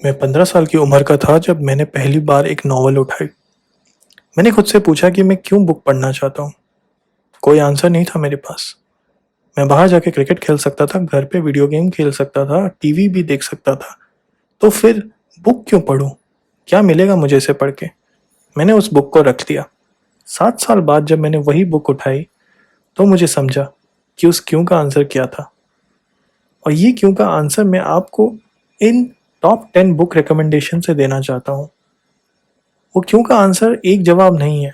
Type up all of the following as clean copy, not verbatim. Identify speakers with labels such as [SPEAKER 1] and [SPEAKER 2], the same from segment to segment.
[SPEAKER 1] मैं 15 साल की उम्र का था जब मैंने पहली बार एक नॉवल उठाई। मैंने खुद से पूछा कि मैं क्यों बुक पढ़ना चाहता हूँ। कोई आंसर नहीं था मेरे पास। मैं बाहर जाके क्रिकेट खेल सकता था, घर पे वीडियो गेम खेल सकता था, टीवी भी देख सकता था। तो फिर बुक क्यों पढूं? क्या मिलेगा मुझे इसे पढ़ के? मैंने उस बुक को रख दिया। 7 साल बाद जब मैंने वही बुक उठाई तो मुझे समझा कि उस क्यों का आंसर क्या था। और ये क्यों का आंसर मैं आपको इन टॉप 10 बुक रिकमेंडेशन से देना चाहता हूँ। वो क्यों का आंसर एक जवाब नहीं है।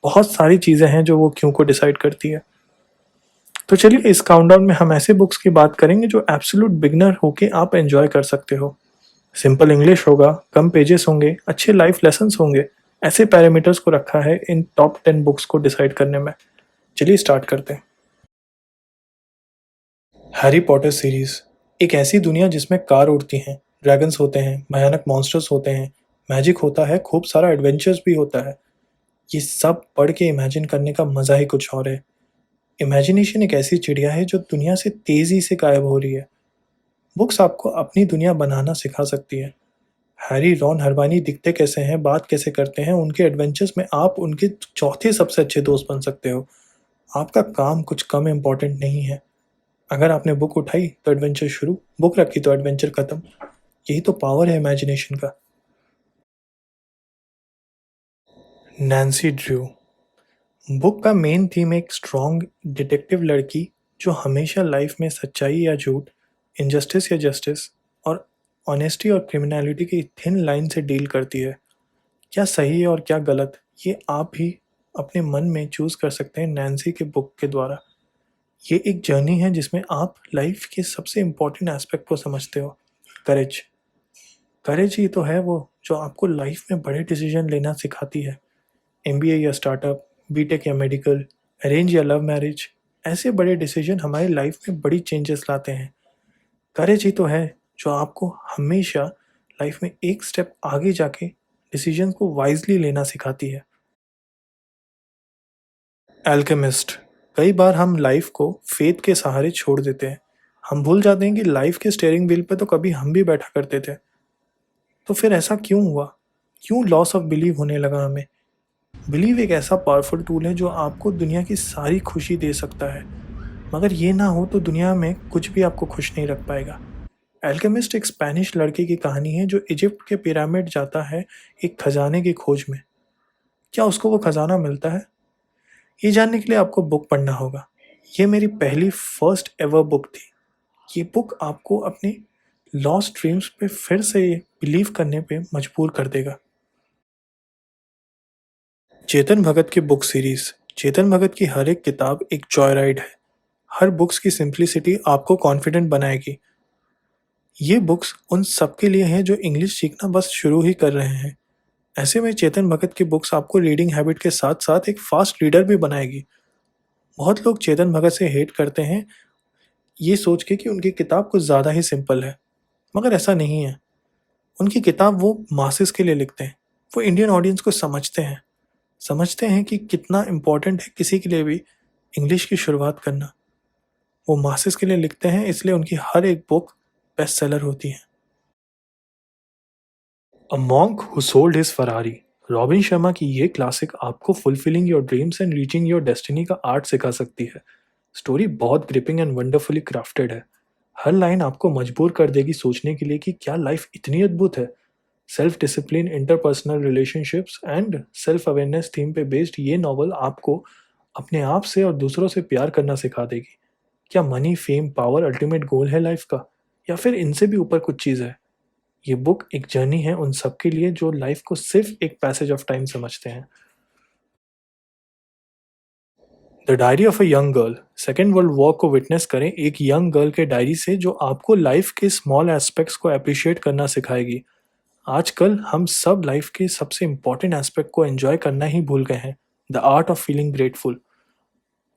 [SPEAKER 1] बहुत सारी चीज़ें हैं जो वो क्यों को डिसाइड करती है। तो चलिए इस काउंटडाउन में हम ऐसे बुक्स की बात करेंगे जो एब्सोल्यूट बिगनर होके आप एंजॉय कर सकते हो। सिंपल इंग्लिश होगा, कम पेजेस होंगे, अच्छे लाइफ लेसन्स होंगे। ऐसे पैरामीटर्स को रखा है इन टॉप 10 बुक्स को डिसाइड करने में। चलिए स्टार्ट करते हैं। हैरी पॉटर सीरीज एक ऐसी दुनिया जिसमें कार उड़ती हैं, ड्रैगन्स होते हैं, भयानक मॉन्स्टर्स होते हैं, मैजिक होता है, खूब सारा एडवेंचर्स भी होता है। ये सब पढ़ के इमेजिन करने का मज़ा ही कुछ और है। इमेजिनेशन एक ऐसी चिड़िया है जो दुनिया से तेज़ी से गायब हो रही है। बुक्स आपको अपनी दुनिया बनाना सिखा सकती है। हैरी, रॉन, हरमाइनी दिखते कैसे हैं, बात कैसे करते हैं, उनके एडवेंचर्स में आप उनके चौथे सबसे अच्छे दोस्त बन सकते हो। आपका काम कुछ कम इम्पोर्टेंट नहीं है। अगर आपने बुक उठाई तो एडवेंचर शुरू, बुक रखी तो एडवेंचर खत्म। यही तो पावर है इमेजिनेशन का। Nancy Drew. बुक का मेन थीम एक स्ट्रॉन्ग डिटेक्टिव लड़की जो हमेशा लाइफ में सच्चाई या झूठ, इनजस्टिस या जस्टिस और ऑनेस्टी और क्रिमिनलिटी की थिन लाइन से डील करती है। क्या सही है और क्या गलत, ये आप ही अपने मन में चूज कर सकते हैं नैन्सी के बुक के द्वारा। ये एक जर्नी है जिसमें आप लाइफ के सबसे इम्पोर्टेंट एस्पेक्ट को समझते हो। करेज। करेज ही तो है वो जो आपको लाइफ में बड़े डिसीजन लेना सिखाती है। एमबीए या स्टार्टअप, बीटेक या मेडिकल, अरेंज या लव मैरिज, ऐसे बड़े डिसीजन हमारी लाइफ में बड़ी चेंजेस लाते हैं। करेज ही तो है जो आपको हमेशा लाइफ में एक स्टेप आगे जाके डिसीजन को वाइजली लेना सिखाती है। एल्केमिस्ट। कई बार हम लाइफ को फेथ के सहारे छोड़ देते हैं। हम भूल जाते हैं कि लाइफ के स्टीयरिंग व्हील पे तो कभी हम भी बैठा करते थे। तो फिर ऐसा क्यों हुआ? क्यों लॉस ऑफ बिलीव होने लगा हमें? बिलीव एक ऐसा पावरफुल टूल है जो आपको दुनिया की सारी खुशी दे सकता है, मगर ये ना हो तो दुनिया में कुछ भी आपको खुश नहीं रख पाएगा। एल्केमिस्ट एक स्पेनिश लड़के की कहानी है जो इजिप्ट के पिरामिड जाता है एक खजाने की खोज में। क्या उसको वो खजाना मिलता है? ये जानने के लिए आपको बुक पढ़ना होगा। ये मेरी पहली फर्स्ट एवर बुक थी। ये बुक आपको अपने लॉस्ट ड्रीम्स पे फिर से बिलीव करने पे मजबूर कर देगा। चेतन भगत की बुक सीरीज। चेतन भगत की हर एक किताब एक जॉय राइड है। हर बुक्स की सिंप्लिसिटी आपको कॉन्फिडेंट बनाएगी। ये बुक्स उन सबके लिए हैं जो इंग्लिश सीखना बस शुरू ही कर रहे हैं। ऐसे में चेतन भगत की बुक्स आपको रीडिंग हैबिट के साथ साथ एक फास्ट रीडर भी बनाएगी। बहुत लोग चेतन भगत से हेट करते हैं ये सोच के कि उनकी किताब कुछ ज़्यादा ही सिंपल है, मगर ऐसा नहीं है। उनकी किताब वो मासेस के लिए लिखते हैं। वो इंडियन ऑडियंस को समझते हैं कि कितना इम्पोर्टेंट है किसी के लिए भी इंग्लिश की शुरुआत करना। वो मासेस के लिए लिखते हैं, इसलिए उनकी हर एक बुक बेस्ट सेलर होती है। A monk who sold his Ferrari. Robin Sharma की ये क्लासिक आपको fulfilling your dreams and reaching your destiny का आर्ट सिखा सकती है। स्टोरी बहुत ग्रिपिंग एंड वंडरफुली क्राफ्टेड है। हर लाइन आपको मजबूर कर देगी सोचने के लिए कि क्या लाइफ इतनी अद्भुत है। Self discipline, interpersonal relationships and self awareness theme पे बेस्ड ये नॉवल आपको अपने आप से और दूसरों से प्यार करना सिखा देगी। क्या money, fame, power ultimate goal है लाइफ का, या फिर इनसे भी ऊपर कुछ चीज़ है? ये बुक एक जर्नी है उन सबके लिए जो लाइफ को सिर्फ एक पैसेज ऑफ टाइम समझते हैं। The diary of a young girl. Second world war को विटनेस करें एक यंग गर्ल के डायरी से जो आपको लाइफ के स्मॉल एस्पेक्ट्स को अप्रिशिएट करना सिखाएगी। आजकल हम सब लाइफ के सबसे इंपॉर्टेंट एस्पेक्ट को एंजॉय करना ही भूल गए हैं। The art of feeling grateful.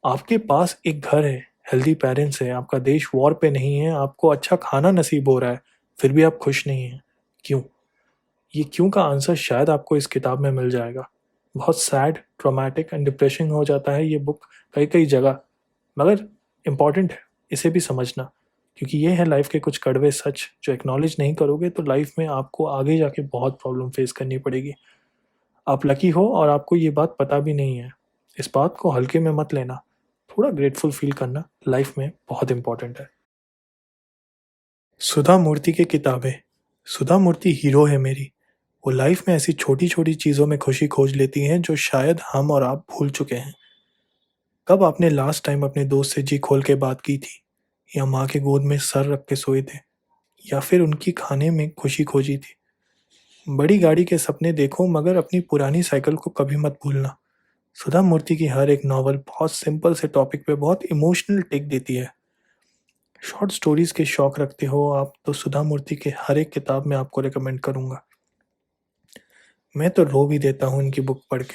[SPEAKER 1] आपके पास एक घर है, हेल्दी पेरेंट्स है, आपका देश वॉर पे नहीं है, आपको अच्छा खाना नसीब हो रहा है, फिर भी आप खुश नहीं हैं। क्यों? ये क्यों का आंसर शायद आपको इस किताब में मिल जाएगा। बहुत सैड, ट्रॉमेटिक एंड डिप्रेसिंग हो जाता है ये बुक कई कई जगह, मगर इम्पॉर्टेंट है इसे भी समझना। क्योंकि ये है लाइफ के कुछ कड़वे सच जो एक्नॉलेज नहीं करोगे तो लाइफ में आपको आगे जाके बहुत प्रॉब्लम फेस करनी पड़ेगी। आप लकी हो और आपको ये बात पता भी नहीं है। इस बात को हल्के में मत लेना। थोड़ा ग्रेटफुल फील करना लाइफ में बहुत इंपॉर्टेंट है। सुधा मूर्ति की किताबें। सुधा मूर्ति हीरो है मेरी। वो लाइफ में ऐसी छोटी छोटी चीज़ों में खुशी खोज लेती हैं जो शायद हम और आप भूल चुके हैं। कब आपने लास्ट टाइम अपने दोस्त से जी खोल के बात की थी, या माँ के गोद में सर रख के सोए थे, या फिर उनकी खाने में खुशी खोजी थी। बड़ी गाड़ी के सपने देखो मगर अपनी पुरानी साइकिल को कभी मत भूलना। सुधा मूर्ति की हर एक नॉवल बहुत सिंपल से टॉपिक पे बहुत इमोशनल टेक देती है। शॉर्ट स्टोरीज के शौक रखते हो आप तो सुधा मूर्ति के हर एक किताब में आपको रिकमेंड करूँगा। मैं तो रो भी देता हूँ इनकी बुक पढ़ के।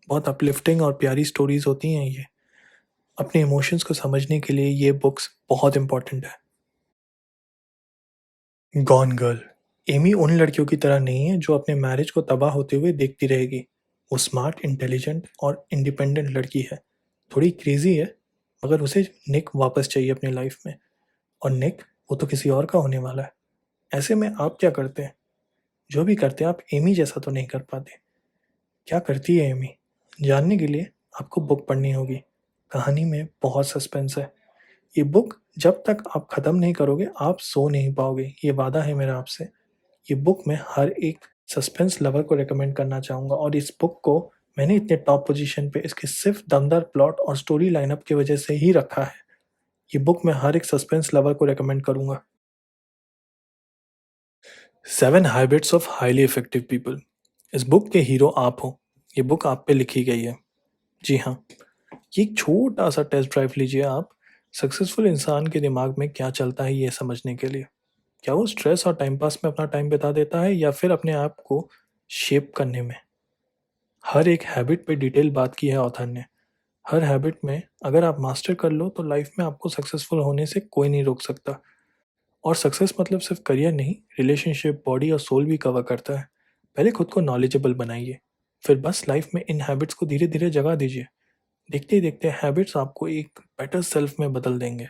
[SPEAKER 1] बहुत अपलिफ्टिंग और प्यारी स्टोरीज होती हैं ये। अपने इमोशंस को समझने के लिए ये बुक्स बहुत इंपॉर्टेंट है। Gone girl. एमी उन लड़कियों की तरह नहीं है जो अपने मैरिज को तबाह होते हुए देखती रहेगी। वो स्मार्ट, इंटेलिजेंट और इंडिपेंडेंट लड़की है। थोड़ी क्रेजी है, मगर उसे निक वापस चाहिए अपनी लाइफ में। और निक, वो तो किसी और का होने वाला है। ऐसे में आप क्या करते हैं? जो भी करते हैं आप एमी जैसा तो नहीं कर पाते। क्या करती है एमी? जानने के लिए आपको बुक पढ़नी होगी। कहानी में बहुत सस्पेंस है। ये बुक जब तक आप ख़त्म नहीं करोगे आप सो नहीं पाओगे, ये वादा है मेरा आपसे। ये बुक मैं हर एक सस्पेंस लवर को रेकमेंड करना चाहूँगा और इस बुक को मैंने इतने टॉप पोजीशन पे इसके सिर्फ दमदार प्लॉट और स्टोरी लाइनअप की वजह से ही रखा है। ये बुक मैं हर एक सस्पेंस लवर को रेकमेंड करूँगा। 7 habits of highly effective people. इस बुक के हीरो आप हो। ये बुक आप पे लिखी गई है। जी हाँ, ये एक छोटा सा टेस्ट ड्राइव लीजिए आप, सक्सेसफुल इंसान के दिमाग में क्या चलता है ये समझने के लिए। क्या वो स्ट्रेस और टाइम पास में अपना टाइम बिता देता है या फिर अपने आप को शेप करने में। हर एक हैबिट पे डिटेल बात की है ऑथर ने। हर हैबिट में अगर आप मास्टर कर लो तो लाइफ में आपको सक्सेसफुल होने से कोई नहीं रोक सकता। और सक्सेस मतलब सिर्फ करियर नहीं, रिलेशनशिप, बॉडी और सोल भी कवर करता है। पहले खुद को नॉलेजेबल बनाइए, फिर बस लाइफ में इन हैबिट्स को धीरे धीरे जगह दीजिए। देखते ही देखते हैबिट्स आपको एक बेटर सेल्फ में बदल देंगे।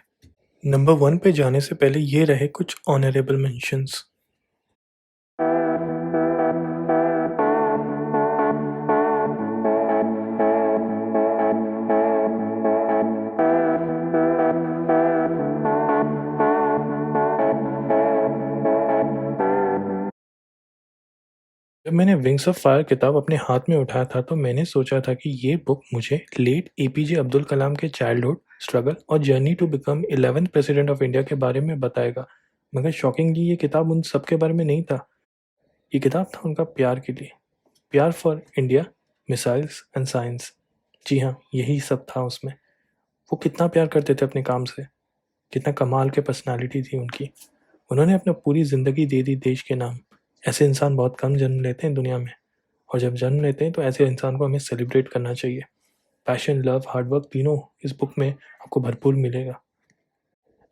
[SPEAKER 1] नंबर 1 पे जाने से पहले ये रहे कुछ ऑनरेबल मेंशंस। जब मैंने विंग्स ऑफ फायर किताब अपने हाथ में उठाया था तो मैंने सोचा था कि ये बुक मुझे लेट एपीजे अब्दुल कलाम के चाइल्डहुड स्ट्रगल और journey to become 11th president of India के बारे में बताएगा। मगर शॉकिंगली ये किताब उन सब के बारे में नहीं था। ये किताब था उनका प्यार के लिए। प्यार for India, missiles and science. जी हाँ, यही सब था उसमें। वो कितना प्यार करते थे अपने काम से। कितना कमाल के पर्सनालिटी थी उनकी। उन्होंने अपनी पूरी ज़िंदगी दे दी देश के नाम। ऐसे इंसान बहुत कम जन्म लेते हैं दुनिया में, और जब जन्म लेते हैं तो ऐसे इंसान को हमें सेलिब्रेट करना चाहिए। पैशन, लव, हार्डवर्क तीनों इस बुक में आपको भरपूर मिलेगा।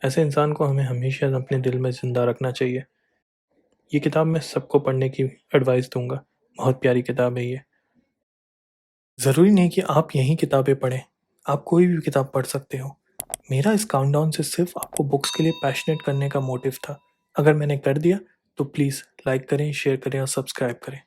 [SPEAKER 1] ऐसे इंसान को हमें हमेशा अपने दिल में ज़िंदा रखना चाहिए। ये किताब मैं सबको पढ़ने की एडवाइस दूंगा। बहुत प्यारी किताब है ये। ज़रूरी नहीं कि आप यही किताबें पढ़ें, आप कोई भी किताब पढ़ सकते हो। मेरा इस काउंटडाउन से सिर्फ आपको बुक्स के लिए पैशनेट करने का मोटिव था। अगर मैंने कर दिया तो प्लीज़ लाइक करें, शेयर करें और सब्सक्राइब करें।